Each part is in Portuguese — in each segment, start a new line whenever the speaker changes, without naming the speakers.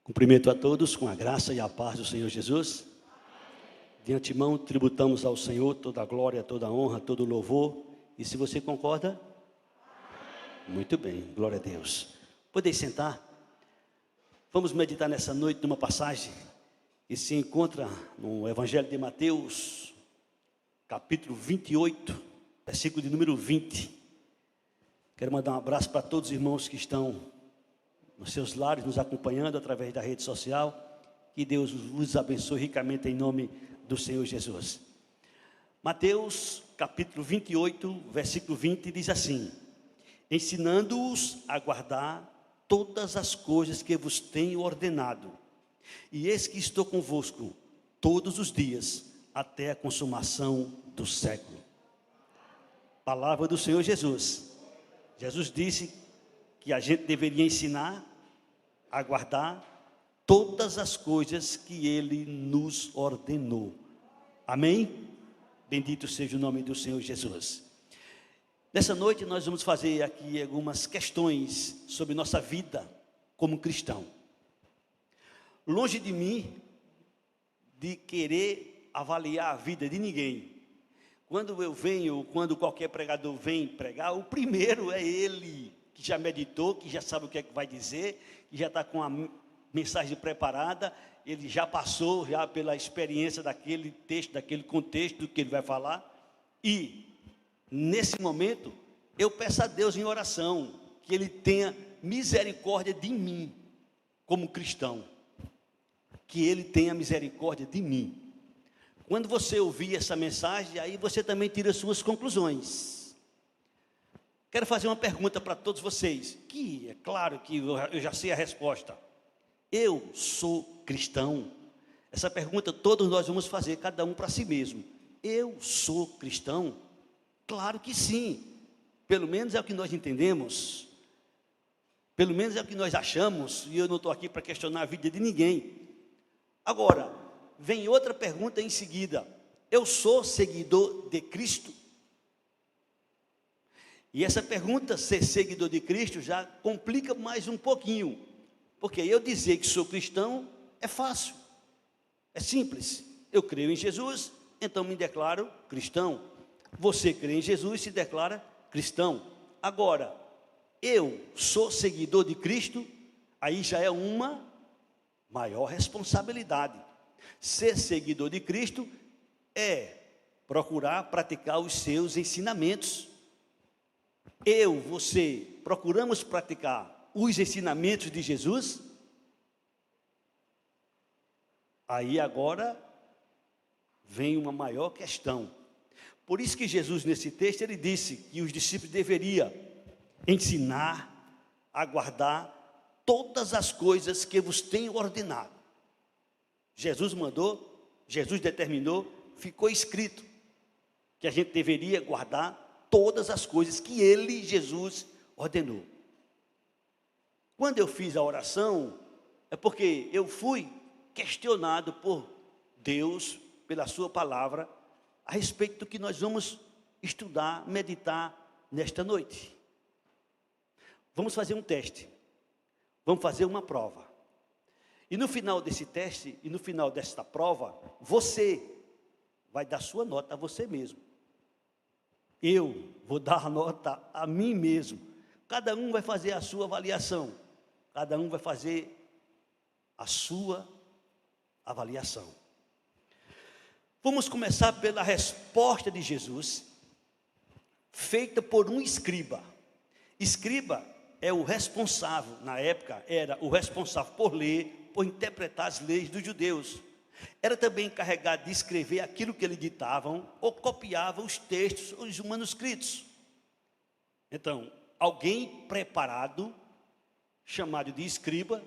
Cumprimento a todos com a graça e a paz do Senhor Jesus. De antemão, tributamos ao Senhor toda a glória, toda a honra, todo o louvor. E se você concorda? Muito bem, glória a Deus. Podeis sentar? Vamos meditar nessa noite numa passagem que se encontra no Evangelho de Mateus, capítulo 28, versículo de número 20. Quero mandar um abraço para todos os irmãos que estão nos seus lares, nos acompanhando através da rede social. Que Deus vos abençoe ricamente em nome do Senhor Jesus. Mateus, capítulo 28, versículo 20, diz assim: ensinando-os a guardar todas as coisas que vos tenho ordenado, e eis que estou convosco todos os dias, até a consumação do século. Palavra do Senhor Jesus. Jesus disse que a gente deveria ensinar a guardar todas as coisas que Ele nos ordenou. Amém? Bendito seja o nome do Senhor Jesus. Nessa noite nós vamos fazer aqui algumas questões sobre nossa vida como cristão. Longe de mim de querer avaliar a vida de ninguém. Quando qualquer pregador vem pregar, o primeiro é ele, que já meditou, que já sabe o que é que vai dizer, que já está com a mensagem preparada, ele já passou já pela experiência daquele texto, daquele contexto do que ele vai falar. E nesse momento eu peço a Deus em oração que Ele tenha misericórdia de mim como cristão, que Ele tenha misericórdia de mim. Quando você ouvir essa mensagem, aí você também tira suas conclusões. Quero fazer uma pergunta para todos vocês, que é claro que eu já sei a resposta. Eu sou cristão? Essa pergunta todos nós vamos fazer, cada um para si mesmo. Eu sou cristão? Claro que sim. Pelo menos é o que nós entendemos. Pelo menos é o que nós achamos. E eu não estou aqui para questionar a vida de ninguém. Agora, vem outra pergunta em seguida. Eu sou seguidor de Cristo? E essa pergunta, ser seguidor de Cristo, já complica mais um pouquinho. Porque eu dizer que sou cristão é fácil. É simples. Eu creio em Jesus, então me declaro cristão. Você crê em Jesus e se declara cristão. Agora, eu sou seguidor de Cristo, aí já é uma maior responsabilidade. Ser seguidor de Cristo é procurar praticar os seus ensinamentos. Você, procuramos praticar os ensinamentos de Jesus? Aí agora vem uma maior questão. Por isso que Jesus, nesse texto, ele disse que os discípulos deveriam ensinar a guardar todas as coisas que vos tenho ordenado. Jesus mandou, Jesus determinou, ficou escrito que a gente deveria guardar todas as coisas que ele, Jesus, ordenou. Quando eu fiz a oração, é porque eu fui questionado por Deus, pela sua palavra, a respeito do que nós vamos estudar, meditar nesta noite. Vamos fazer um teste, vamos fazer uma prova. E no final desse teste, e no final desta prova, você vai dar sua nota a você mesmo. Eu vou dar a nota a mim mesmo. Cada um vai fazer a sua avaliação. Cada um vai fazer a sua avaliação. Vamos começar pela resposta de Jesus, feita por um escriba. Escriba é o responsável, na época, era o responsável por ler, por interpretar as leis dos judeus. Era também encarregado de escrever aquilo que eles ditavam, ou copiava os textos, os manuscritos. Então, alguém preparado, chamado de escriba,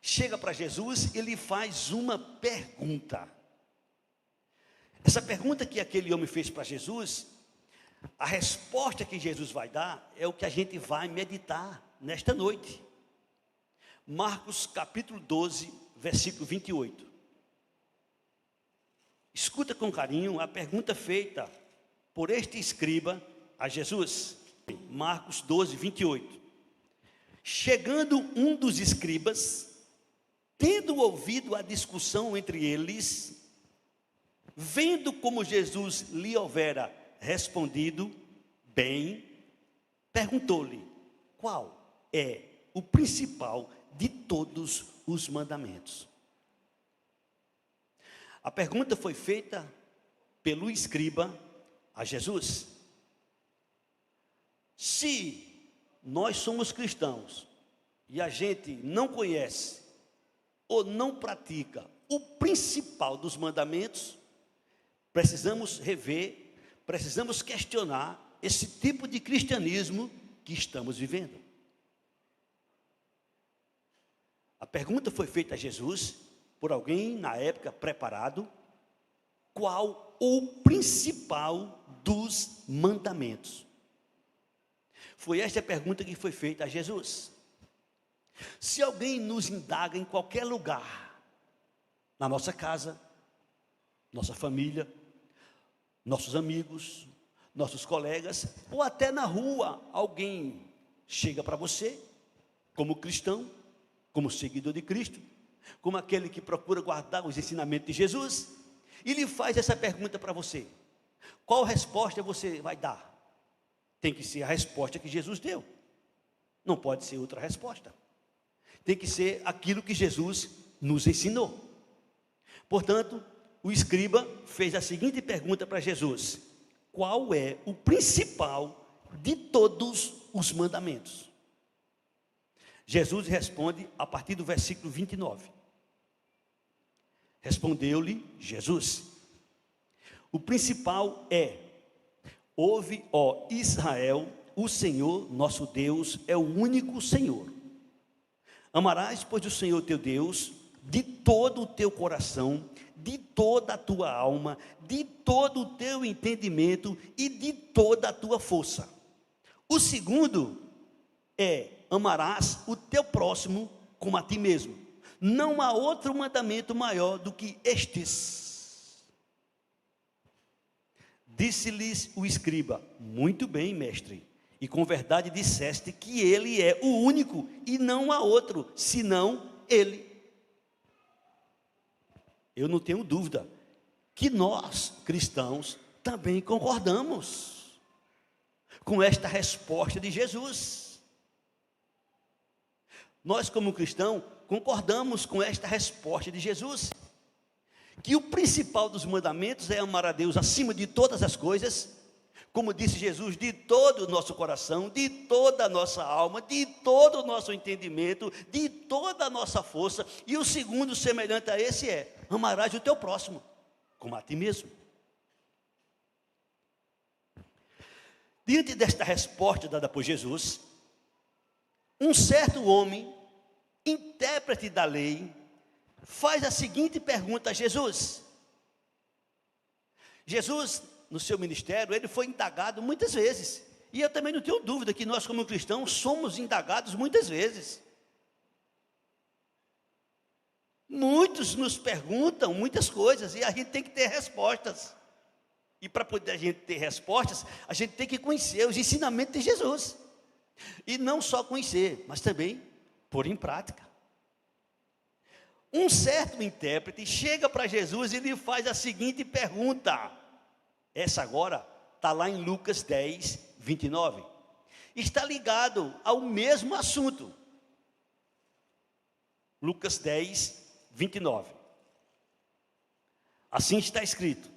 chega para Jesus e lhe faz uma pergunta. Essa pergunta que aquele homem fez para Jesus, a resposta que Jesus vai dar é o que a gente vai meditar nesta noite. Marcos capítulo 12, versículo 28. Escuta com carinho a pergunta feita por este escriba a Jesus. Marcos 12, 28. Chegando um dos escribas, Tendo ouvido a discussão entre eles, vendo como Jesus lhe houvera respondido bem, perguntou-lhe: qual é o principal de todos os mandamentos? A pergunta foi feita pelo escriba a Jesus. Se nós somos cristãos e a gente não conhece ou não pratica o principal dos mandamentos, precisamos rever, precisamos questionar esse tipo de cristianismo que estamos vivendo. A pergunta foi feita a Jesus por alguém na época preparado: qual o principal dos mandamentos? Foi esta a pergunta que foi feita a Jesus. Se alguém nos indaga em qualquer lugar, na nossa casa, nossa família, nossos amigos, nossos colegas, ou até na rua, alguém chega para você, como cristão, como seguidor de Cristo, como aquele que procura guardar os ensinamentos de Jesus, e lhe faz essa pergunta para você: qual resposta você vai dar? Tem que ser a resposta que Jesus deu, não pode ser outra resposta, tem que ser aquilo que Jesus nos ensinou. Portanto, o escriba fez a seguinte pergunta para Jesus: qual é o principal de todos os mandamentos? Jesus responde a partir do versículo 29. Respondeu-lhe Jesus: o principal é: ouve, ó Israel, o Senhor nosso Deus é o único Senhor. Amarás, pois, o Senhor teu Deus de todo o teu coração, de toda a tua alma, de todo o teu entendimento e de toda a tua força. O segundo é: amarás o teu próximo como a ti mesmo. Não há outro mandamento maior do que estes. Disse-lhes o escriba: muito bem, mestre, e com verdade disseste que ele é o único e não há outro, senão ele. Eu não tenho dúvida que nós, cristãos, também concordamos com esta resposta de Jesus. Nós, como cristãos, concordamos com esta resposta de Jesus, que o principal dos mandamentos é amar a Deus acima de todas as coisas, como disse Jesus, de todo o nosso coração, de toda a nossa alma, de todo o nosso entendimento, de toda a nossa força. E o segundo, semelhante a esse, é: amarás o teu próximo como a ti mesmo. Diante desta resposta dada por Jesus, um certo homem, intérprete da lei, faz a seguinte pergunta a Jesus. Jesus, no seu ministério, ele foi indagado muitas vezes, e eu também não tenho dúvida que nós, como cristãos, somos indagados muitas vezes. Muitos nos perguntam muitas coisas, e a gente tem que ter respostas, e para poder a gente ter respostas, a gente tem que conhecer os ensinamentos de Jesus, e não só conhecer, mas também pôr em prática. Um certo intérprete chega para Jesus e lhe faz a seguinte pergunta. Essa agora está lá em Lucas 10, 29. Está ligado ao mesmo assunto. Lucas 10, 29. Assim está escrito: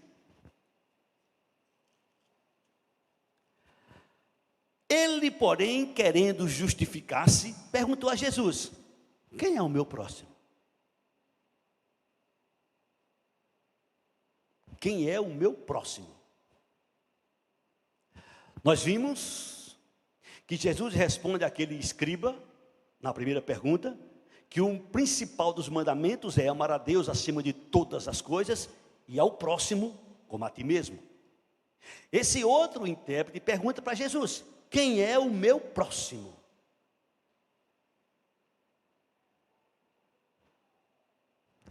ele, porém, querendo justificar-se, perguntou a Jesus: quem é o meu próximo? Quem é o meu próximo? Nós vimos que Jesus responde àquele escriba, na primeira pergunta, que o principal dos mandamentos é amar a Deus acima de todas as coisas e ao próximo como a ti mesmo. Esse outro intérprete pergunta para Jesus: quem é o meu próximo?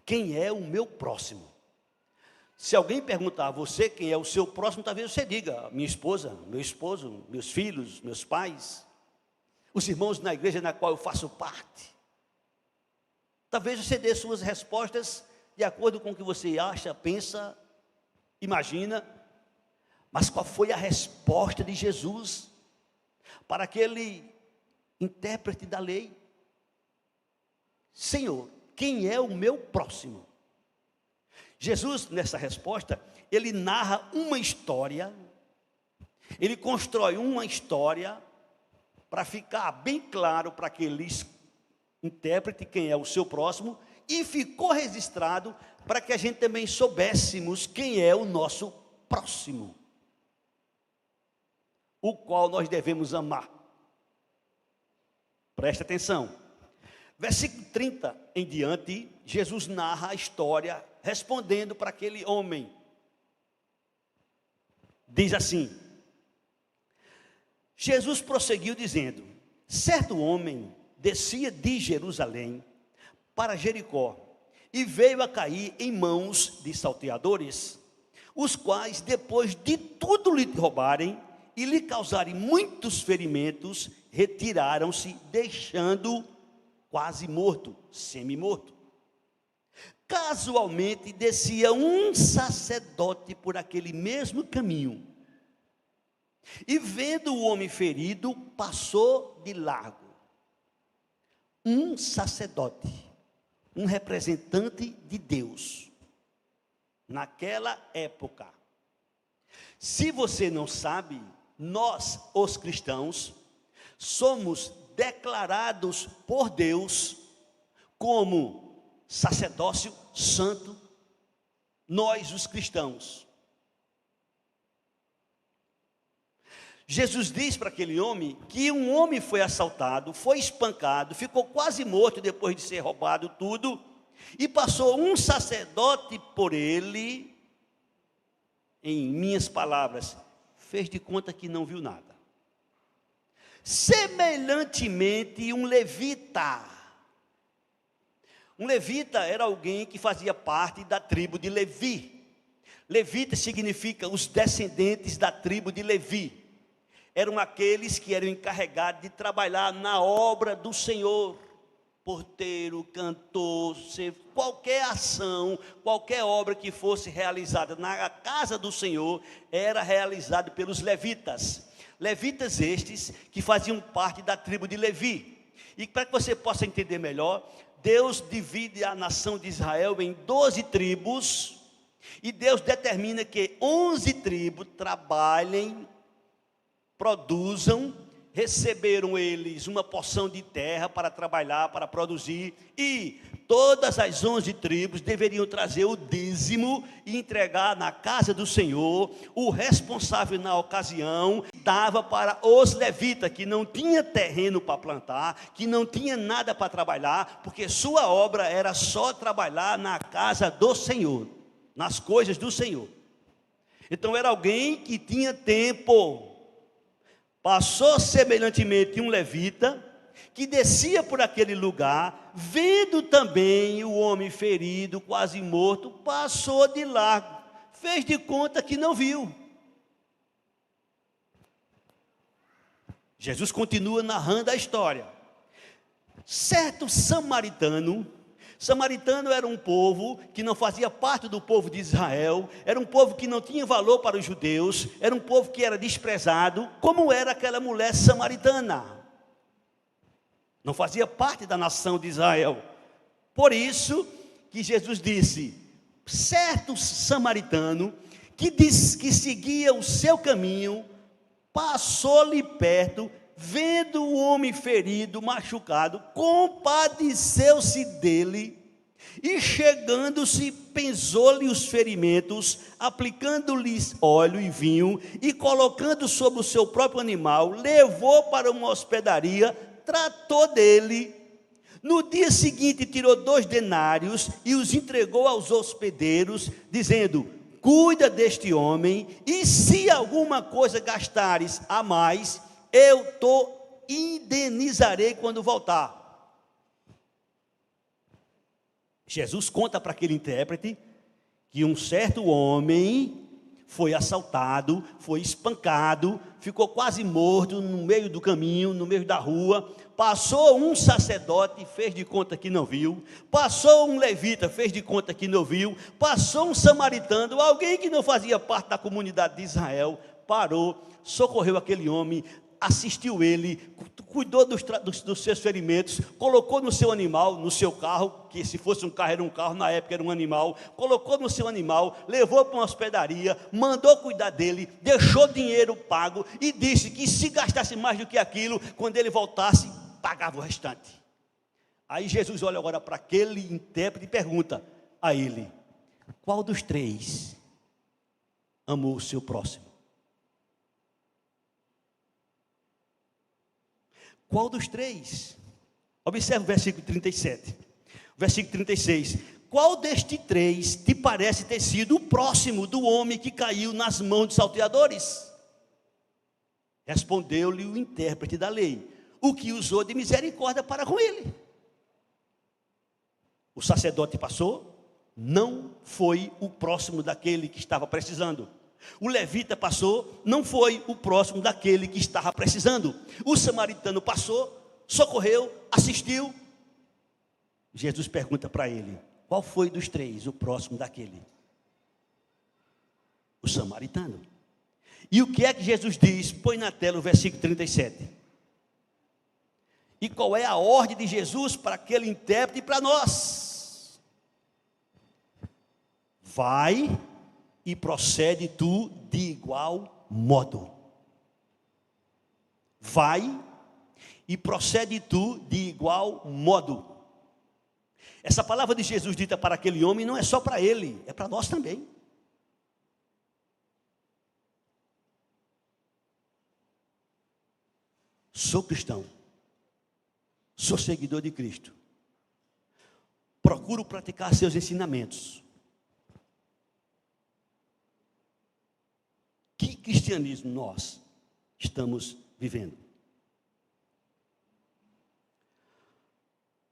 Quem é o meu próximo? Se alguém perguntar a você quem é o seu próximo, talvez você diga: minha esposa, meu esposo, meus filhos, meus pais, os irmãos na igreja na qual eu faço parte. Talvez você dê suas respostas de acordo com o que você acha, pensa, imagina. Mas qual foi a resposta de Jesus para aquele intérprete da lei? Senhor, quem é o meu próximo? Jesus, nessa resposta, ele narra uma história, ele constrói uma história para ficar bem claro para aquele intérprete quem é o seu próximo, e ficou registrado para que a gente também soubéssemos quem é o nosso próximo, o qual nós devemos amar. Preste atenção. Versículo 30 em diante, Jesus narra a história respondendo para aquele homem. Diz assim: Jesus prosseguiu dizendo: certo homem descia de Jerusalém para Jericó e veio a cair em mãos de salteadores, os quais, depois de tudo lhe roubarem e lhe causarem muitos ferimentos, retiraram-se, deixando-o quase morto, semi-morto. Casualmente descia um sacerdote por aquele mesmo caminho, e vendo o homem ferido, passou de largo. Um sacerdote, um representante de Deus, naquela época. Se você não sabe, nós, os cristãos, somos declarados por Deus como sacerdócio santo, nós os cristãos. Jesus diz para aquele homem que um homem foi assaltado, foi espancado, ficou quase morto depois de ser roubado tudo, e passou um sacerdote por ele, em minhas palavras, fez de conta que não viu nada. Semelhantemente, um levita. Um levita era alguém que fazia parte da tribo de Levi. Levita significa os descendentes da tribo de Levi. Eram aqueles que eram encarregados de trabalhar na obra do Senhor. Porteiro, cantor, qualquer ação, qualquer obra que fosse realizada na casa do Senhor, era realizada pelos levitas. Levitas estes que faziam parte da tribo de Levi. E para que você possa entender melhor, Deus divide a nação de Israel em 12 tribos, e Deus determina que 11 tribos trabalhem, produzam, receberam eles uma porção de terra para trabalhar, para produzir, e todas as 11 tribos deveriam trazer o dízimo e entregar na casa do Senhor. O responsável na ocasião dava para os levitas, que não tinha terreno para plantar, que não tinha nada para trabalhar, porque sua obra era só trabalhar na casa do Senhor, nas coisas do Senhor. Então era alguém que tinha tempo. Passou semelhantemente um levita, que descia por aquele lugar, vendo também o homem ferido, quase morto, passou de largo, fez de conta que não viu. Jesus continua narrando a história. Certo samaritano era um povo que não fazia parte do povo de Israel, era um povo que não tinha valor para os judeus, era um povo que era desprezado, como era aquela mulher samaritana. Não fazia parte da nação de Israel. Por isso que Jesus disse: certo samaritano que seguia o seu caminho, passou-lhe perto, vendo o homem ferido, machucado, compadeceu-se dele, e chegando-se, pensou-lhe os ferimentos, aplicando-lhe óleo e vinho, e colocando sobre o seu próprio animal, levou para uma hospedaria, tratou dele. No dia seguinte tirou 2 denários e os entregou aos hospedeiros, dizendo: cuida deste homem, e se alguma coisa gastares a mais, eu indenizarei quando voltar. Jesus conta para aquele intérprete que um certo homem foi assaltado, foi espancado, ficou quase morto no meio do caminho, no meio da rua. Passou um sacerdote, fez de conta que não viu. Passou um levita, fez de conta que não viu. Passou um samaritano, alguém que não fazia parte da comunidade de Israel, parou, socorreu aquele homem, assistiu ele, cuidou dos seus ferimentos, colocou no seu animal, no seu carro, que se fosse um carro era um carro, na época era um animal, colocou no seu animal, levou para uma hospedaria, mandou cuidar dele, deixou dinheiro pago e disse que se gastasse mais do que aquilo, quando ele voltasse, pagava o restante. Aí Jesus olha agora para aquele intérprete e pergunta a ele: qual dos três amou o seu próximo? Qual dos três? Observe o versículo 37. Versículo 36. Qual destes três te parece ter sido o próximo do homem que caiu nas mãos dos salteadores? Respondeu-lhe o intérprete da lei: o que usou de misericórdia para com ele. O sacerdote passou, não foi o próximo daquele que estava precisando. O levita passou, não foi o próximo daquele que estava precisando. O samaritano passou, socorreu, assistiu. Jesus pergunta para ele: qual foi dos três o próximo daquele? O samaritano. E o que é que Jesus diz? Põe na tela o versículo 37. E qual é a ordem de Jesus para aquele intérprete e para nós? Vai e procede tu de igual modo. Vai e procede tu de igual modo. Essa palavra de Jesus dita para aquele homem não é só para ele, é para nós também. Sou cristão, sou seguidor de Cristo, procuro praticar seus ensinamentos. Que cristianismo nós estamos vivendo?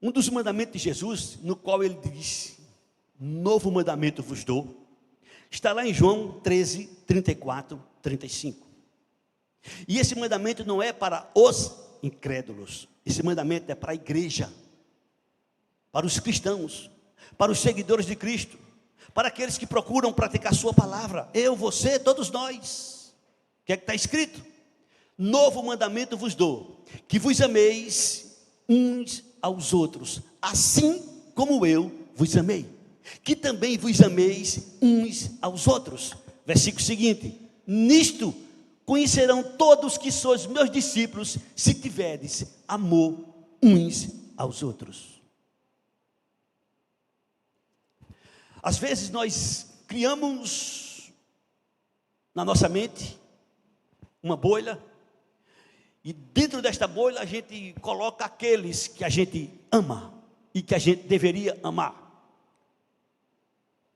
Um dos mandamentos de Jesus, no qual ele diz: novo mandamento vos dou, está lá em João 13, 34, 35. E esse mandamento não é para os incrédulos, esse mandamento é para a igreja, para os cristãos, para os seguidores de Cristo, para aqueles que procuram praticar sua palavra. Eu, você, todos nós. O que é que está escrito? Novo mandamento vos dou, que vos ameis uns aos outros, assim como eu vos amei, que também vos ameis uns aos outros. Versículo seguinte: nisto conhecerão todos que sois meus discípulos, se tiverdes amor uns aos outros. Às vezes nós criamos na nossa mente uma bolha, e dentro desta bolha a gente coloca aqueles que a gente ama e que a gente deveria amar.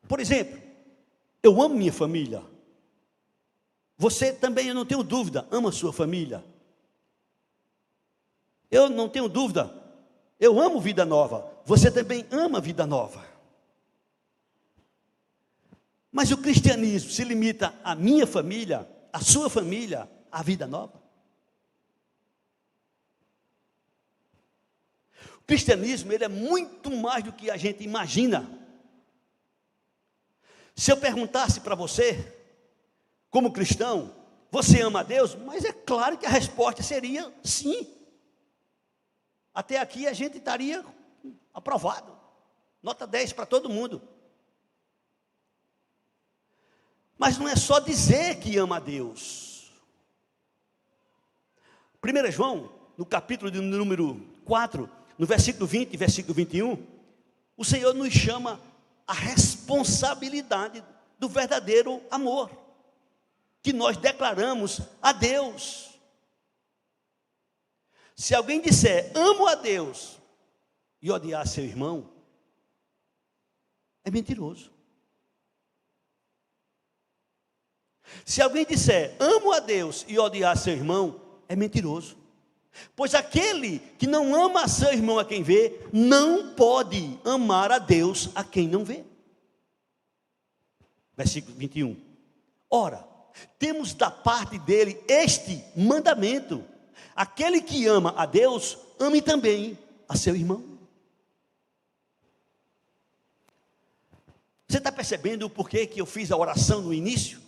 Por exemplo, eu amo minha família. Você também, eu não tenho dúvida, ama a sua família. Eu não tenho dúvida, eu amo Vida Nova. Você também ama Vida Nova. Mas o cristianismo se limita à minha família, à sua família, à Vida Nova? O cristianismo, ele é muito mais do que a gente imagina. Se eu perguntasse para você, como cristão, você ama a Deus? Mas é claro que a resposta seria sim. Até aqui a gente estaria aprovado. Nota 10 para todo mundo. Mas não é só dizer que ama a Deus. 1 João, no capítulo de número 4, no versículo 20 e versículo 21, o Senhor nos chama a responsabilidade do verdadeiro amor que nós declaramos a Deus. Se alguém disser amo a Deus e odiar seu irmão, é mentiroso. Se alguém disser amo a Deus e odiar seu irmão, é mentiroso. Pois aquele que não ama a seu irmão a quem vê, não pode amar a Deus a quem não vê. Versículo 21. Ora, temos da parte dele este mandamento: aquele que ama a Deus, ame também a seu irmão. Você está percebendo o porquê que eu fiz a oração no início?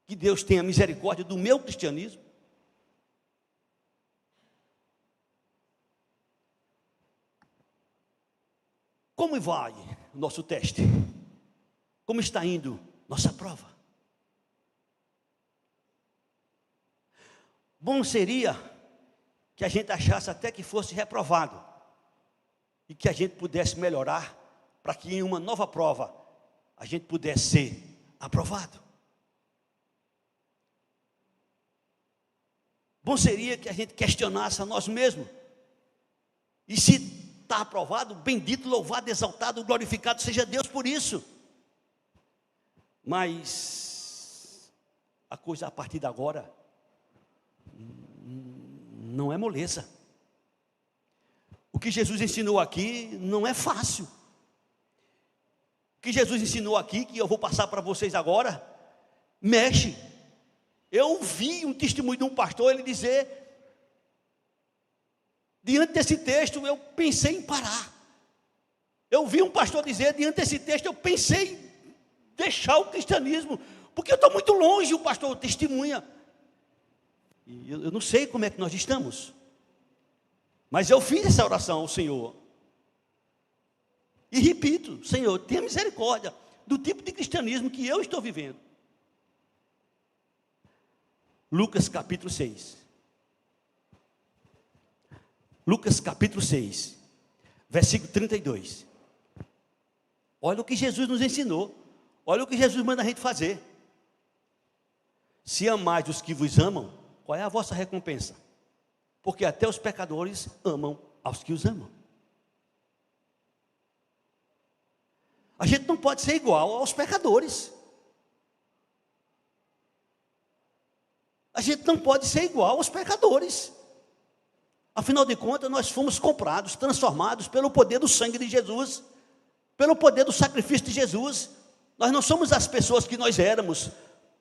Que Deus tenha misericórdia do meu cristianismo. Como vai o nosso teste? Como está indo nossa prova? Bom seria que a gente achasse até que fosse reprovado e que a gente pudesse melhorar para que em uma nova prova a gente pudesse ser aprovado. Bom seria que a gente questionasse a nós mesmos. E se está aprovado, bendito, louvado, exaltado, glorificado seja Deus por isso. Mas a coisa a partir de agora não é moleza. O que Jesus ensinou aqui não é fácil. O que Jesus ensinou aqui, que eu vou passar para vocês agora, mexe. Eu ouvi um testemunho de um pastor, ele dizer, diante desse texto, eu pensei em parar. Eu vi um pastor dizer, diante desse texto, eu pensei em deixar o cristianismo, porque eu estou muito longe, o pastor testemunha. E eu não sei como é que nós estamos, mas eu fiz essa oração ao Senhor. E repito, Senhor, tenha misericórdia do tipo de cristianismo que eu estou vivendo. Lucas capítulo 6. Lucas capítulo 6, versículo 32. Olha o que Jesus nos ensinou. Olha o que Jesus manda a gente fazer. Se amais os que vos amam, qual é a vossa recompensa? Porque até os pecadores amam aos que os amam. A gente não pode ser igual aos pecadores. A gente não pode ser igual aos pecadores. Afinal de contas, nós fomos comprados, transformados pelo poder do sangue de Jesus, pelo poder do sacrifício de Jesus. Nós não somos as pessoas que nós éramos.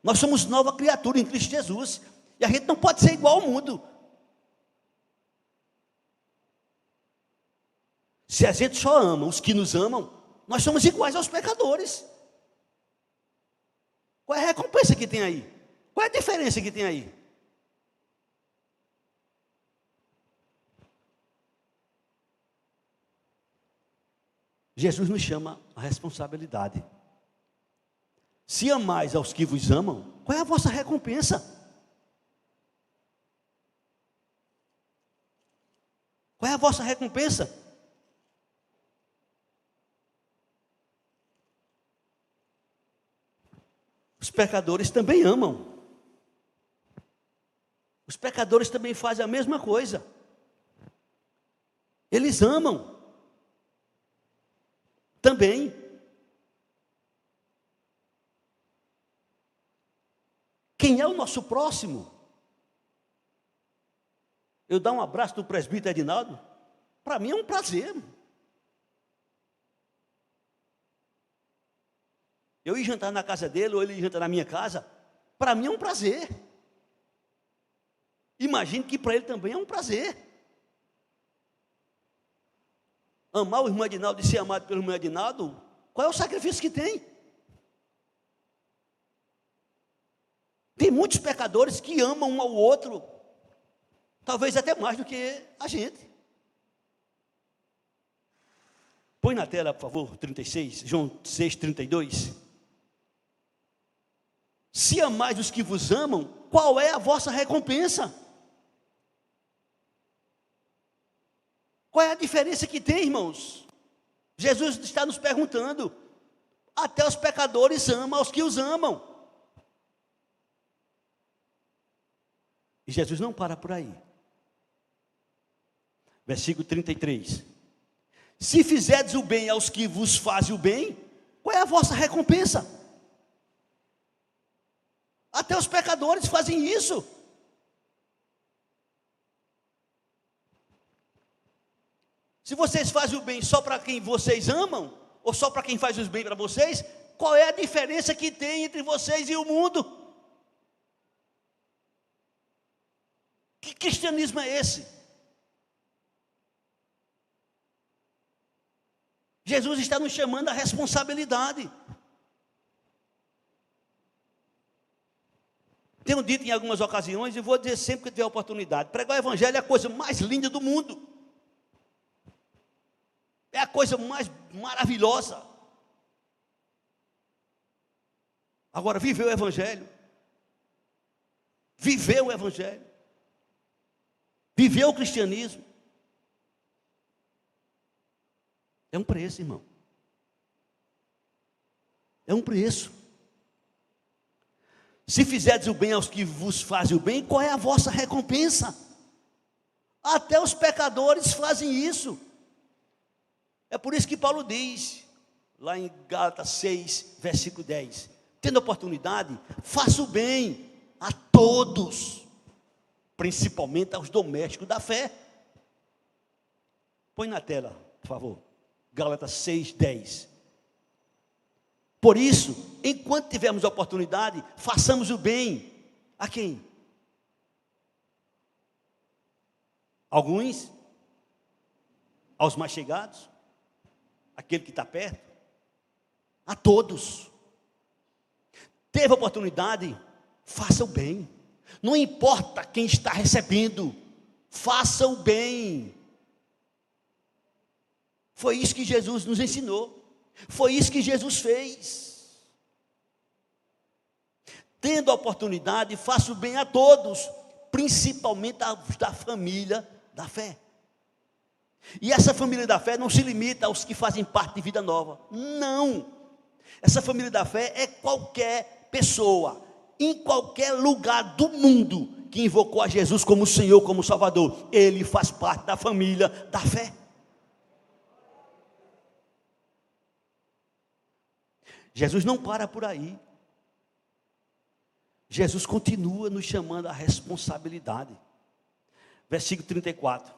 Nós somos nova criatura em Cristo Jesus. E a gente não pode ser igual ao mundo. Se a gente só ama os que nos amam, nós somos iguais aos pecadores. Qual é a recompensa que tem aí? Qual é a diferença que tem aí? Jesus nos chama a responsabilidade. Se amais aos que vos amam, qual é a vossa recompensa? Qual é a vossa recompensa? Os pecadores também amam. Os pecadores também fazem a mesma coisa. Eles amam. Também. Quem é o nosso próximo? Eu dar um abraço do presbítero Edinaldo? Para mim é um prazer. Eu ir jantar na casa dele, ou ele ir jantar na minha casa, para mim é um prazer. Imagino que para ele também é um prazer. Amar o irmão Edinaldo e ser amado pelo irmão Edinaldo, qual é o sacrifício que tem? Tem muitos pecadores que amam um ao outro, talvez até mais do que a gente. Põe na tela, por favor, 36, João 6:32. Se amais os que vos amam, qual é a vossa recompensa? Qual é a diferença que tem, irmãos? Jesus está nos perguntando. Até os pecadores amam aos que os amam. E Jesus não para por aí. Versículo 33. Se fizerdes o bem aos que vos fazem o bem, qual é a vossa recompensa? Até os pecadores fazem isso. Se vocês fazem o bem só para quem vocês amam, ou só para quem faz os bem para vocês, Qual é a diferença que tem entre vocês e o mundo? Que cristianismo é esse? Jesus está nos chamando à responsabilidade. Tenho dito em algumas ocasiões, e vou dizer sempre que tiver oportunidade, pregar o evangelho é a coisa mais linda do mundo. É a coisa mais maravilhosa. Agora, viver o evangelho, viver o evangelho, viver o cristianismo, é um preço, irmão. É um preço. Se fizerdes o bem aos que vos fazem o bem, qual é a vossa recompensa? Até os pecadores fazem isso. É por isso que Paulo diz, lá em Gálatas 6, versículo 10, tendo oportunidade, faça o bem a todos, principalmente aos domésticos da fé. Põe na tela, por favor, Gálatas 6, 10. Por isso, enquanto tivermos oportunidade, façamos o bem. A quem? Alguns? Aos mais chegados? Aquele que está perto? A todos. Teve oportunidade? Faça o bem. Não importa quem está recebendo, faça o bem. Foi isso que Jesus nos ensinou. Foi isso que Jesus fez. Tendo a oportunidade, faça o bem a todos, principalmente aos da família da fé. E essa família da fé não se limita aos que fazem parte de Vida Nova. Não. Essa família da fé é qualquer pessoa, em qualquer lugar do mundo, que invocou a Jesus como Senhor, como Salvador. Ele faz parte da família da fé. Jesus não para por aí. Jesus continua nos chamando à responsabilidade. Versículo 34.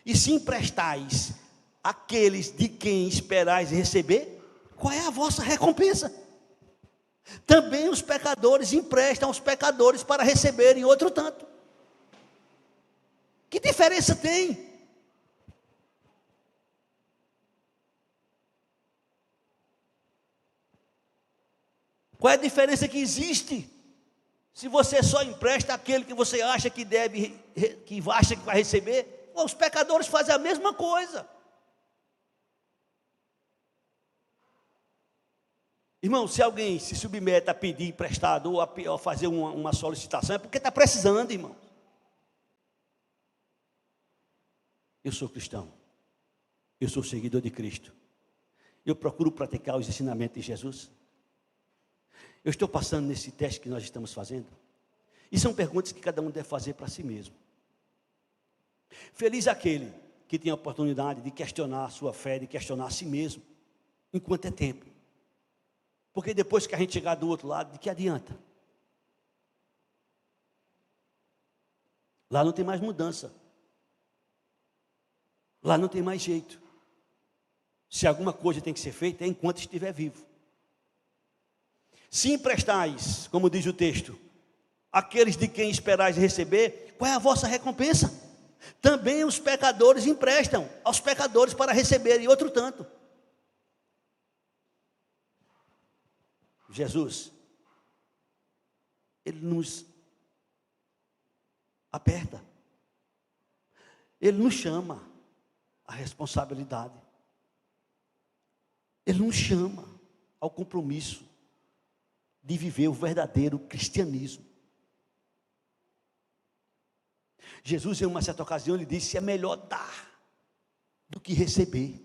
E se emprestais àqueles de quem esperais receber, qual é a vossa recompensa? Também os pecadores emprestam aos pecadores para receberem outro tanto. Que diferença tem? Qual é a diferença que existe? Se você só empresta aquele que você acha que deve, que acha que vai receber, os pecadores fazem a mesma coisa. Irmão, se alguém se submete a pedir emprestado ou a fazer uma solicitação, é porque está precisando, irmão. Eu sou cristão. Eu sou seguidor de Cristo. Eu procuro praticar os ensinamentos de Jesus. Eu estou passando nesse teste que nós estamos fazendo. E são perguntas que cada um deve fazer para si mesmo. Feliz aquele que tem a oportunidade de questionar a sua fé, de questionar a si mesmo, enquanto é tempo. Porque depois que a gente chegar do outro lado, de que adianta? Lá não tem mais mudança. Lá não tem mais jeito. Se alguma coisa tem que ser feita, é enquanto estiver vivo. Se emprestais, como diz o texto, aqueles de quem esperais receber, qual é a vossa recompensa? Também os pecadores emprestam aos pecadores para receberem outro tanto. Jesus, Ele nos aperta. Ele nos chama à responsabilidade. Ele nos chama ao compromisso de viver o verdadeiro cristianismo. Jesus, em uma certa ocasião, ele disse: é melhor dar do que receber.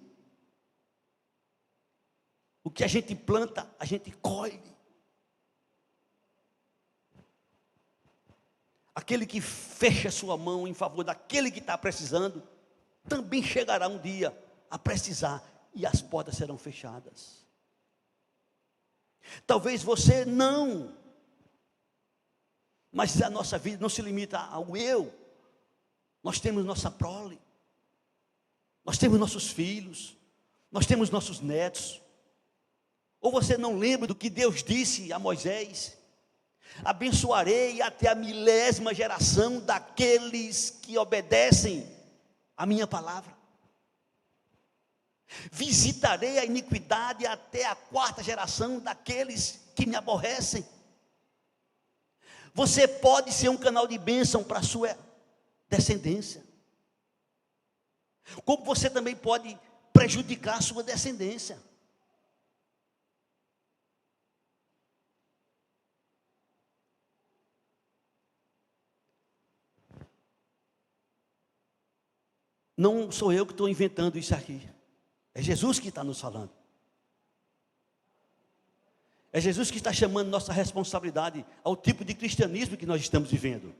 O que a gente planta, a gente colhe. Aquele que fecha sua mão em favor daquele que está precisando, também chegará um dia a precisar e as portas serão fechadas. Talvez você não, mas a nossa vida não se limita ao eu. Nós temos nossa prole, nós temos nossos filhos, nós temos nossos netos. Ou você não lembra do que Deus disse a Moisés? Abençoarei até a 1000ª geração daqueles que obedecem a minha palavra. Visitarei a iniquidade até a 4ª geração daqueles que me aborrecem. Você pode ser um canal de bênção para a sua descendência. Como você também pode prejudicar a sua descendência. Não sou eu que estou inventando isso aqui. É Jesus que está nos falando. É Jesus que está chamando nossa responsabilidade ao tipo de cristianismo que nós estamos vivendo.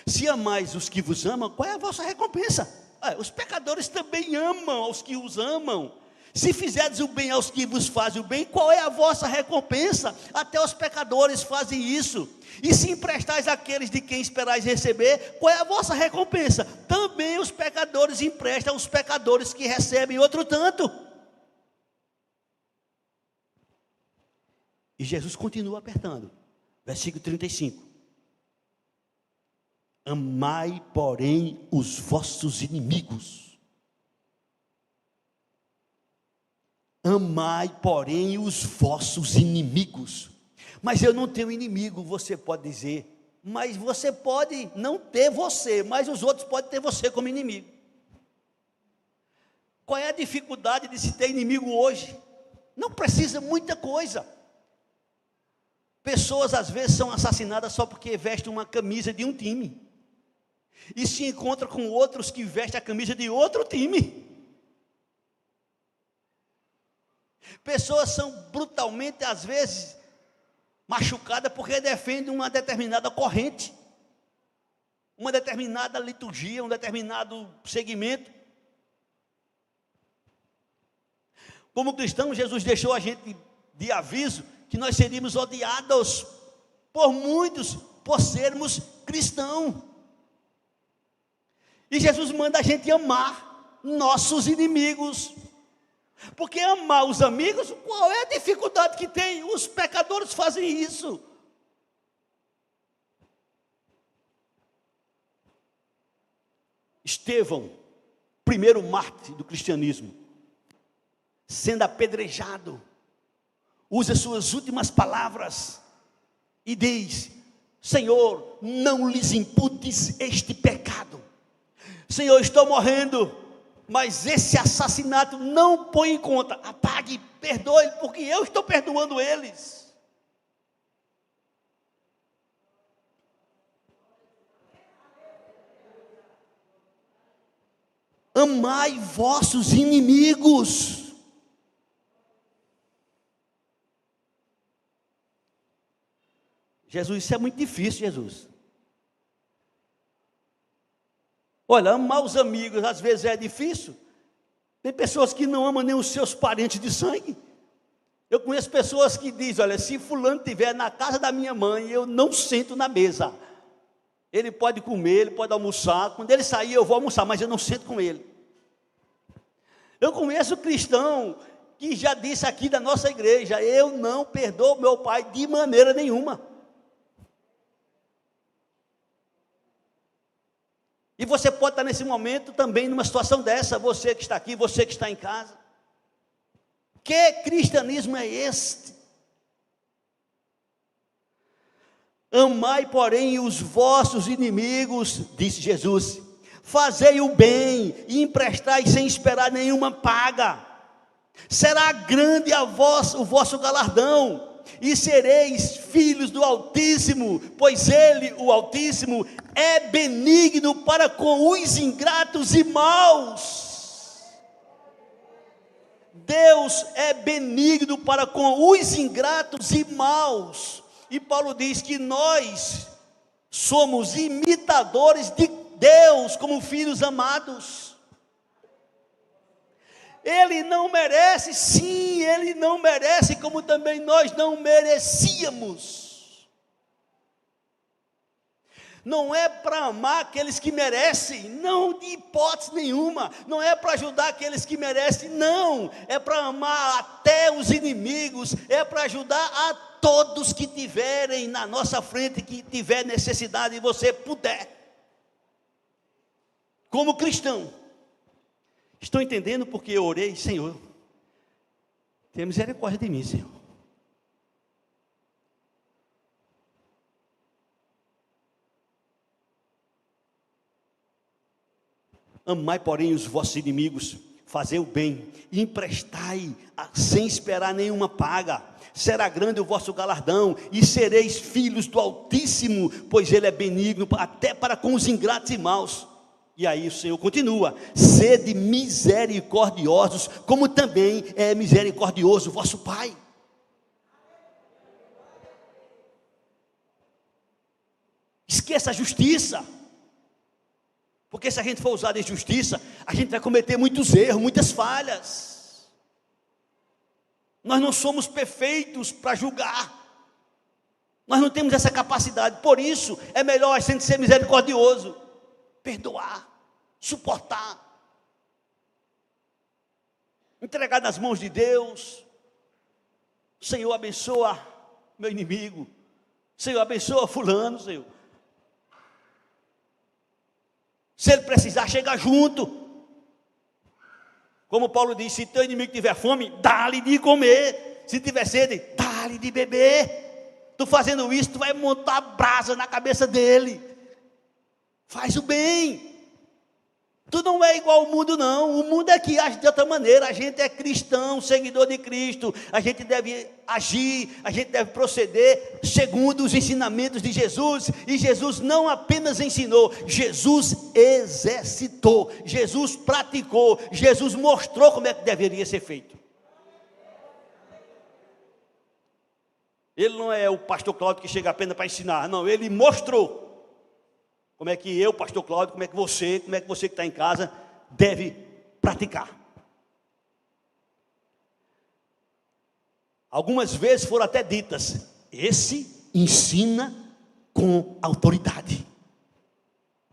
Se amais os que vos amam, qual é a vossa recompensa? Os pecadores também amam aos que os amam. Se fizerdes o bem aos que vos fazem o bem, qual é a vossa recompensa? Até os pecadores fazem isso. E se emprestais àqueles de quem esperais receber, qual é a vossa recompensa? Também os pecadores emprestam aos pecadores que recebem outro tanto. E Jesus continua apertando. Versículo 35. Amai, porém, os vossos inimigos. Amai, porém, os vossos inimigos. Mas eu não tenho inimigo, você pode dizer. Mas você pode não ter você, mas os outros podem ter você como inimigo. Qual é a dificuldade de se ter inimigo hoje? Não precisa muita coisa. Pessoas às vezes são assassinadas só porque vestem uma camisa de um time. E se encontra com outros que vestem a camisa de outro time. Pessoas são brutalmente, às vezes, machucadas porque defendem uma determinada corrente, uma determinada liturgia, um determinado segmento. Como cristãos, Jesus deixou a gente de aviso que nós seríamos odiados por muitos por sermos cristãos. E Jesus manda a gente amar nossos inimigos. Porque amar os amigos, qual é a dificuldade que tem? Os pecadores fazem isso. Estevão, primeiro mártir do cristianismo, sendo apedrejado, usa suas últimas palavras e diz: Senhor, não lhes imputes este pecado. Senhor, estou morrendo, mas esse assassinato não põe em conta. Apague, perdoe, porque eu estou perdoando eles. Amai vossos inimigos. Jesus, isso é muito difícil, Jesus. Olha, amar os amigos às vezes é difícil. Tem pessoas que não amam nem os seus parentes de sangue. Eu conheço pessoas que dizem: olha, se fulano estiver na casa da minha mãe, eu não sento na mesa. Ele pode comer, ele pode almoçar. Quando ele sair, eu vou almoçar, mas eu não sento com ele. Eu conheço cristão que já disse aqui da nossa igreja: eu não perdoo meu pai de maneira nenhuma. E você pode estar nesse momento também numa situação dessa, você que está aqui, você que está em casa. Que cristianismo é este? Amai, porém, os vossos inimigos, disse Jesus, fazei o bem e emprestai sem esperar nenhuma paga. Será grande o vosso galardão, e sereis filhos do Altíssimo, pois Ele, o Altíssimo, é benigno para com os ingratos e maus. Deus é benigno para com os ingratos e maus. E Paulo diz que nós somos imitadores de Deus como filhos amados. Ele não merece, sim, ele não merece, como também nós não merecíamos. Não é para amar aqueles que merecem, não, de hipótese nenhuma. Não é para ajudar aqueles que merecem, não. É para amar até os inimigos, é para ajudar a todos que tiverem na nossa frente, que tiver necessidade e você puder. Como cristão, estão entendendo porque eu orei? Senhor, tenha misericórdia de mim, Senhor. Amai, porém, os vossos inimigos, fazei o bem, e emprestai sem esperar nenhuma paga. Será grande o vosso galardão, e sereis filhos do Altíssimo, pois Ele é benigno até para com os ingratos e maus. E aí o Senhor continua: sede misericordiosos, como também é misericordioso o vosso Pai. Esqueça a justiça. Porque se a gente for usar de justiça, a gente vai cometer muitos erros, muitas falhas. Nós não somos perfeitos para julgar. Nós não temos essa capacidade. Por isso, é melhor a gente ser misericordioso, perdoar, suportar, entregar nas mãos de Deus. Senhor, abençoa meu inimigo. Senhor, abençoa fulano, Senhor. Se ele precisar, chega junto. Como Paulo disse: se teu inimigo tiver fome, dá-lhe de comer. Se tiver sede, dá-lhe de beber. Tu fazendo isso, tu vai montar brasa na cabeça dele. Faz o bem. Tu não é igual ao mundo, não. O mundo é que age de outra maneira. A gente é cristão, seguidor de Cristo. A gente deve agir, a gente deve proceder segundo os ensinamentos de Jesus. E Jesus não apenas ensinou, Jesus exercitou, Jesus praticou, Jesus mostrou como é que deveria ser feito. Ele não é o pastor Cláudio que chega apenas para ensinar, não, ele mostrou. Como é que eu, pastor Cláudio, como é que você que está em casa, deve praticar. Algumas vezes foram até ditas: esse ensina com autoridade.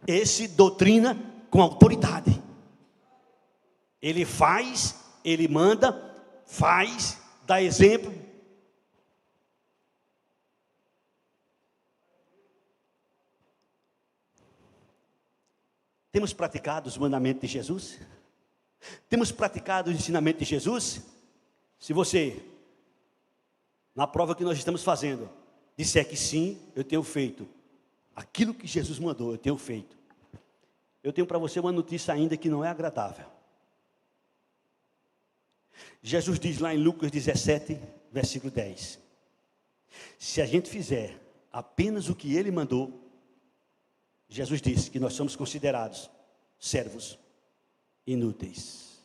Esse doutrina com autoridade. Ele faz, ele manda, faz, dá exemplo. Temos praticado os mandamentos de Jesus? Temos praticado os ensinamentos de Jesus? Se você, na prova que nós estamos fazendo, disser que sim, eu tenho feito aquilo que Jesus mandou, eu tenho feito. Eu tenho para você uma notícia ainda que não é agradável. Jesus diz lá em Lucas 17, versículo 10: se a gente fizer apenas o que Ele mandou, Jesus disse que nós somos considerados servos inúteis.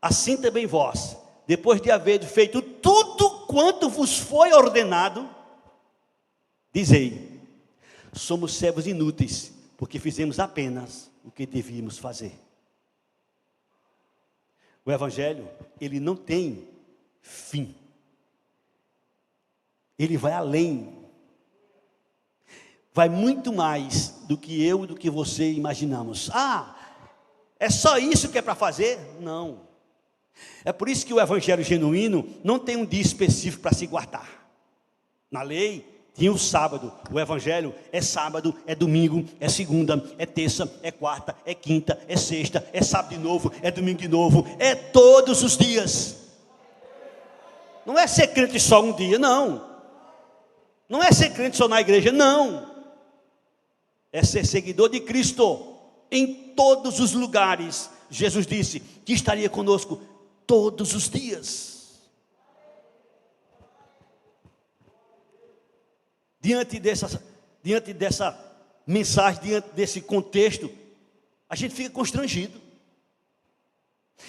Assim também vós, depois de haver feito tudo quanto vos foi ordenado, dizei: somos servos inúteis, porque fizemos apenas o que devíamos fazer. O Evangelho, ele não tem fim. Ele vai além. Vai muito mais do que eu e do que você imaginamos. Ah, é só isso que é para fazer? Não. É por isso que o Evangelho genuíno não tem um dia específico para se guardar. Na lei tinha o sábado. O Evangelho é sábado, é domingo, é segunda, é terça, é quarta, é quinta, é sexta, é sábado de novo, é domingo de novo, é todos os dias. Não é ser crente só um dia, não. Não é ser crente só na igreja, não. É ser seguidor de Cristo em todos os lugares. Jesus disse que estaria conosco todos os dias. Diante dessa mensagem, diante desse contexto, a gente fica constrangido.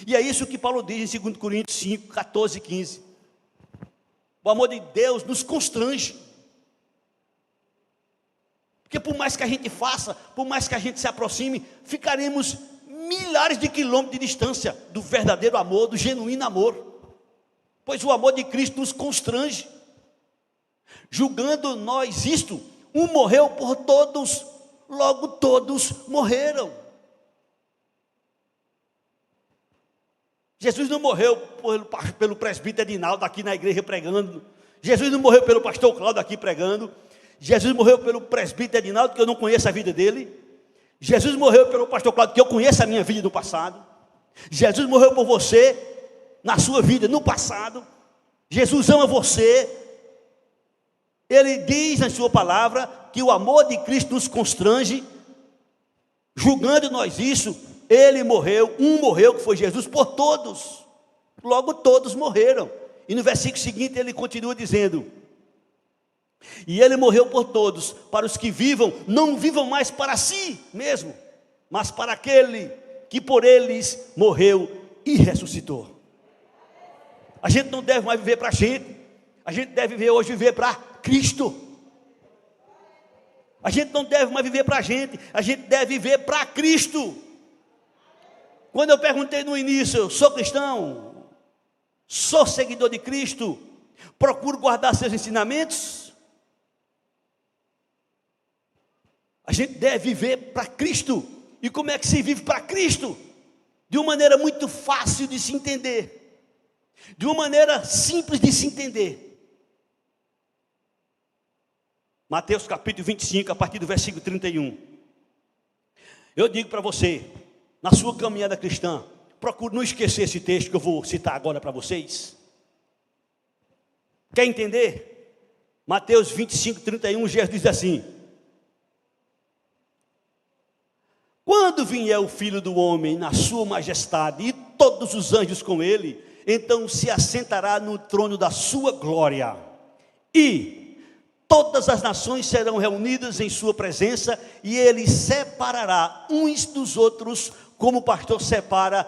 E é isso que Paulo diz em 2 Coríntios 5, 14 e 15. O amor de Deus nos constrange. Porque por mais que a gente faça, por mais que a gente se aproxime, ficaremos milhares de quilômetros de distância do verdadeiro amor, do genuíno amor. Pois o amor de Cristo nos constrange. Julgando nós isto, um morreu por todos, logo todos morreram. Jesus não morreu pelo presbítero Edinaldo aqui na igreja pregando. Jesus não morreu pelo pastor Cláudio aqui pregando. Jesus morreu pelo presbítero Edinaldo, que eu não conheço a vida dele. Jesus morreu pelo pastor Cláudio, que eu conheço a minha vida no passado. Jesus morreu por você, na sua vida, no passado. Jesus ama você. Ele diz na sua palavra que o amor de Cristo nos constrange. Julgando nós isso, ele morreu, um morreu, que foi Jesus, por todos. Logo todos morreram. E no versículo seguinte ele continua dizendo: e ele morreu por todos, para os que vivam, não vivam mais para si mesmo, mas para aquele que por eles morreu e ressuscitou. A gente não deve mais viver para a gente deve viver para Cristo. A gente não deve mais viver para a gente deve viver para Cristo. Quando eu perguntei no início, eu sou cristão, sou seguidor de Cristo, procuro guardar seus ensinamentos. A gente deve viver para Cristo. E como é que se vive para Cristo? De uma maneira muito fácil de se entender, de uma maneira simples de se entender. Mateus capítulo 25, a partir do versículo 31. Eu digo para você, na sua caminhada cristã, procure não esquecer esse texto que eu vou citar agora para vocês. Quer entender? Mateus 25, 31, Jesus diz assim: quando vier o Filho do Homem na sua majestade e todos os anjos com ele, então se assentará no trono da sua glória, e todas as nações serão reunidas em sua presença, e ele separará uns dos outros, como o pastor separa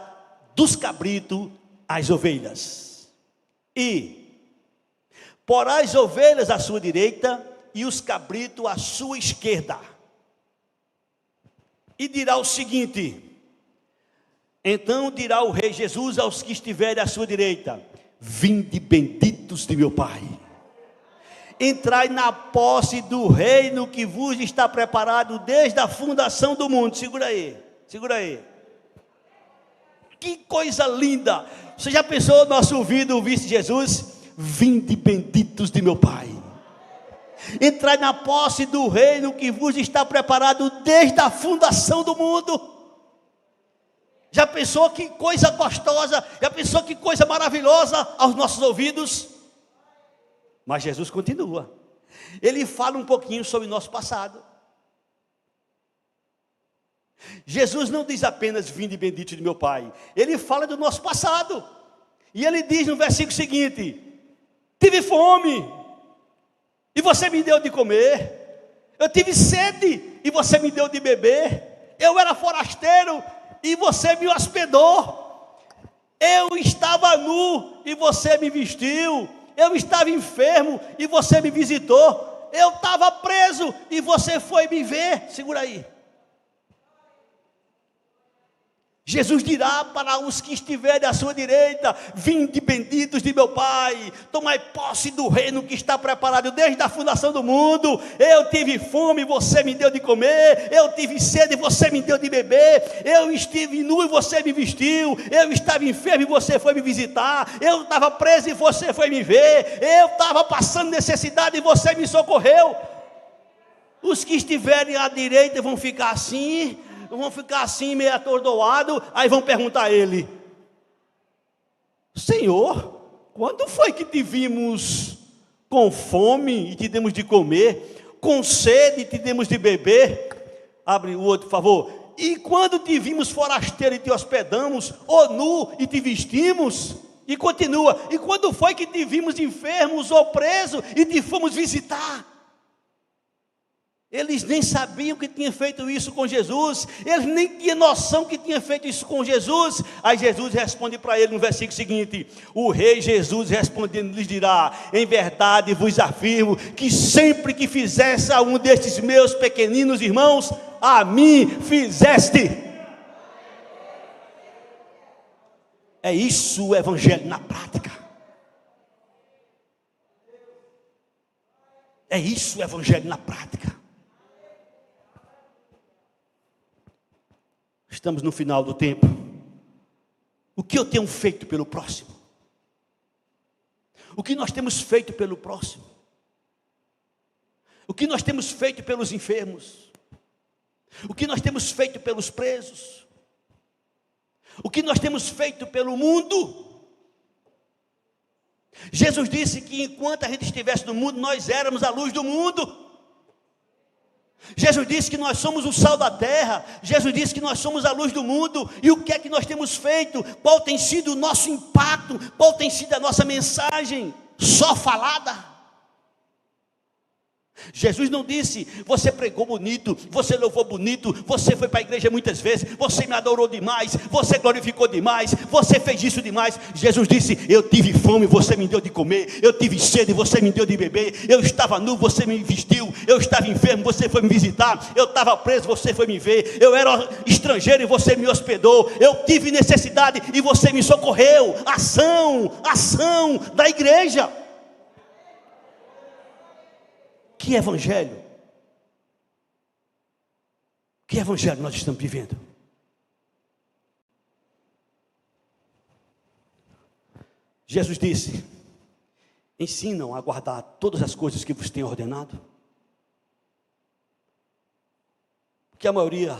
dos cabritos as ovelhas. E porá as ovelhas à sua direita e os cabritos à sua esquerda. E dirá o seguinte: então dirá o rei Jesus aos que estiverem à sua direita: vinde benditos de meu Pai, entrai na posse do reino que vos está preparado desde a fundação do mundo. Segura aí, segura aí. Que coisa linda! Você já pensou no nosso ouvido ouvir Jesus? Vinde benditos de meu Pai, entrai na posse do reino que vos está preparado desde a fundação do mundo. Já pensou que coisa gostosa? Já pensou que coisa maravilhosa aos nossos ouvidos? Mas Jesus continua. Ele fala um pouquinho sobre o nosso passado. Jesus não diz apenas vinde bendito de meu Pai. Ele fala do nosso passado. E ele diz no versículo seguinte: tive fome e você me deu de comer. Eu tive sede e você me deu de beber. Eu era forasteiro e você me hospedou. Eu estava nu e você me vestiu. Eu estava enfermo e você me visitou. Eu estava preso e você foi me ver. Segura aí. Jesus dirá para os que estiverem à sua direita: vinde benditos de meu Pai, tomai posse do reino que está preparado desde a fundação do mundo. Eu tive fome, você me deu de comer. Eu tive sede, você me deu de beber. Eu estive nu e você me vestiu. Eu estava enfermo e você foi me visitar. Eu estava preso e você foi me ver. Eu estava passando necessidade e você me socorreu. Os que estiverem à direita vão ficar assim, meio atordoado. Aí vão perguntar a ele: Senhor, quando foi que te vimos com fome e te demos de comer, com sede e te demos de beber? Abre o outro, por favor. E quando te vimos forasteiro e te hospedamos, ou nu e te vestimos? E continua: e quando foi que te vimos enfermos ou preso e te fomos visitar? Eles nem sabiam que tinha feito isso com Jesus. Eles nem tinham noção que tinha feito isso com Jesus. Aí Jesus responde para ele no versículo seguinte: o rei Jesus respondendo lhes dirá: em verdade vos afirmo que sempre que fizesse a um destes meus pequeninos irmãos, a mim fizeste. É isso o evangelho na prática. É isso o evangelho na prática. Estamos no final do tempo. O que eu tenho feito pelo próximo? O que nós temos feito pelo próximo? O que nós temos feito pelos enfermos? O que nós temos feito pelos presos? O que nós temos feito pelo mundo? Jesus disse que enquanto a gente estivesse no mundo, nós éramos a luz do mundo. Jesus disse que nós somos o sal da terra. Jesus disse que nós somos a luz do mundo. E o que é que nós temos feito? Qual tem sido o nosso impacto? Qual tem sido a nossa mensagem? Só falada? Jesus não disse, você pregou bonito, você louvou bonito, você foi para a igreja muitas vezes, você me adorou demais, você glorificou demais, você fez isso demais. Jesus disse, eu tive fome, você me deu de comer, eu tive sede, você me deu de beber, eu estava nu, você me vestiu, eu estava enfermo, você foi me visitar, eu estava preso, você foi me ver, eu era estrangeiro e você me hospedou, eu tive necessidade e você me socorreu. Ação da igreja. Que evangelho? Que evangelho nós estamos vivendo? Jesus disse, ensinam a guardar todas as coisas que vos tenho ordenado. O que a maioria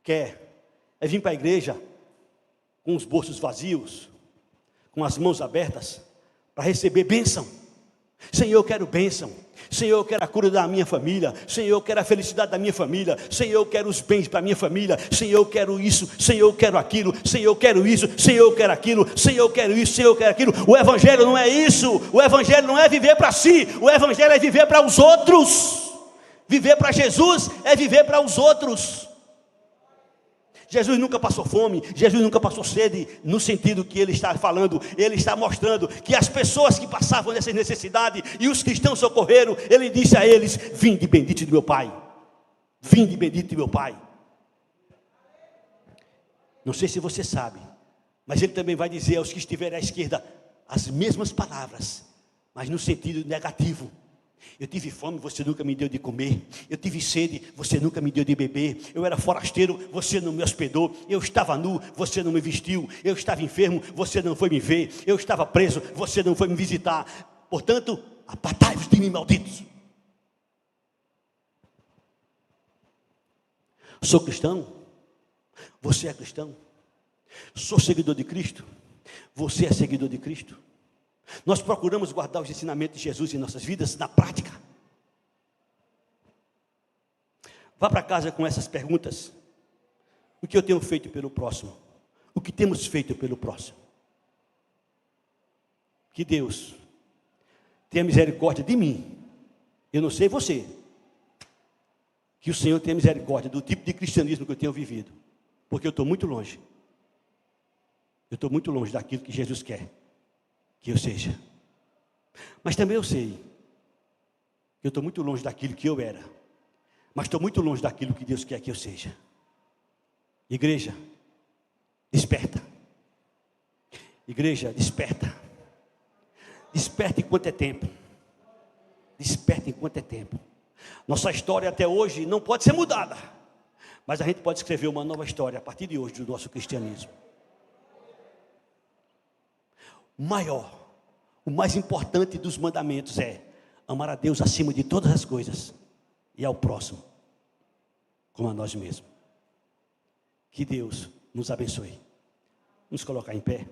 quer é vir para a igreja com os bolsos vazios, com as mãos abertas, para receber bênção. Senhor, eu quero bênção. Senhor, eu quero a cura da minha família. Senhor, eu quero a felicidade da minha família. Senhor, eu quero os bens para a minha família. Senhor, eu quero isso. Senhor, eu quero aquilo. Senhor, eu quero isso. Senhor, eu quero aquilo. Senhor, eu quero isso. Senhor, eu quero aquilo. O evangelho não é isso. O evangelho não é viver para si. O evangelho é viver para os outros. Viver para Jesus é viver para os outros. Jesus nunca passou fome, Jesus nunca passou sede, no sentido que ele está falando, ele está mostrando que as pessoas que passavam nessa necessidade e os cristãos socorreram, ele disse a eles, vinde bendito do meu Pai, vinde bendito do meu Pai. Não sei se você sabe, mas ele também vai dizer aos que estiverem à esquerda, as mesmas palavras, mas no sentido negativo. Eu tive fome, você nunca me deu de comer. Eu tive sede, você nunca me deu de beber. Eu era forasteiro, você não me hospedou. Eu estava nu, você não me vestiu. Eu estava enfermo, você não foi me ver. Eu estava preso, você não foi me visitar. Portanto, apartai-vos de mim, malditos. Sou cristão? Você é cristão? Sou seguidor de Cristo? Você é seguidor de Cristo? Nós procuramos guardar os ensinamentos de Jesus em nossas vidas na prática. Vá para casa com essas perguntas. O que eu tenho feito pelo próximo? O que temos feito pelo próximo? Que Deus tenha misericórdia de mim. Eu não sei você. Que o Senhor tenha misericórdia do tipo de cristianismo que eu tenho vivido. Porque eu estou muito longe. Eu estou muito longe daquilo que Jesus quer que eu seja. Mas também eu sei que eu estou muito longe daquilo que eu era. Mas estou muito longe daquilo que Deus quer que eu seja. Igreja, desperta. Igreja, desperta. Desperta enquanto é tempo. Desperta enquanto é tempo. Nossa história até hoje não pode ser mudada. Mas a gente pode escrever uma nova história a partir de hoje do nosso cristianismo. Maior, o mais importante dos mandamentos é amar a Deus acima de todas as coisas e ao próximo como a nós mesmos. Que Deus nos abençoe. Vamos colocar em pé.